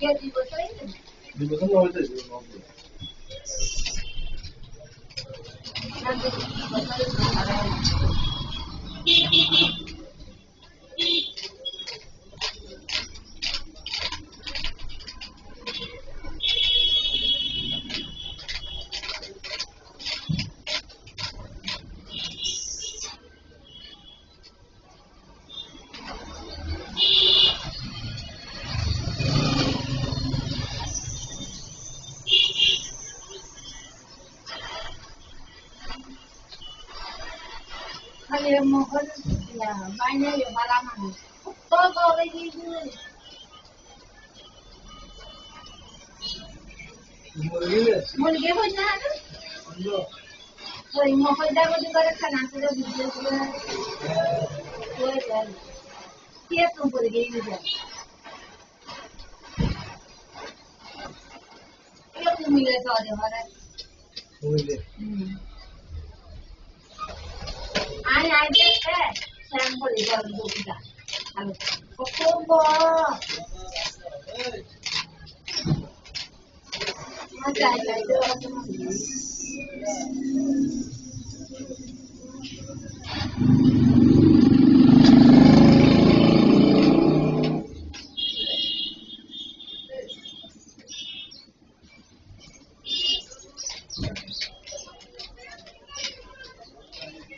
Di ba sama ito? Kaya mo ko na banyo yung malaman. Todo lagi ni. Mulge ho na ano? So mo ko daw di ba ka na sa video ko. Oy dal. Kaya tuh mulge ni dyan. Kaya tuh mulge sa de mara. Mulge. Ay deh. Sarang ko ikaw dito kita. Ano? Kokombo. Magkaya ito.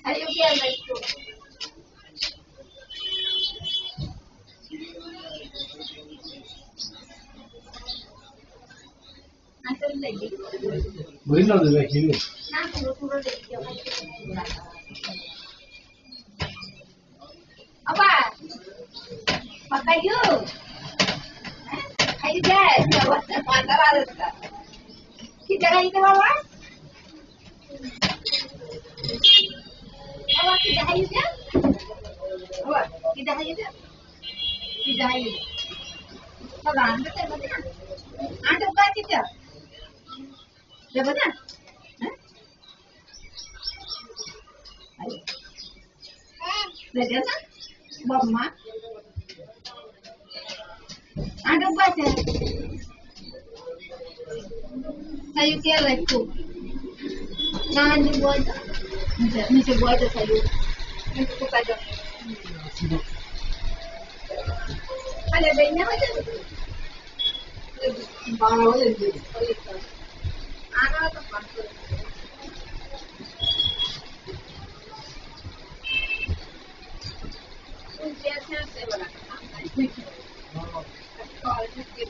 Ayun kaya ito. Beri na dulu kini. Apa? Pakai you. Ayo guys, jawab mantap ada. Kita lagi ke bawah. Awak kita ayo dah. Awak kita ayo dah. Kita ayo. Kawan, betul betul. Ada apa kita? Dapat tak? Ayo. Dapat tak? Mama. Ada apa sih? Saya kira itu. Jangan dibuat. Ni buat saya. Ini buka dah. Ada banyak macam. Bawa je. Ada apa pasal? Biasa saya berapa? Kalau kita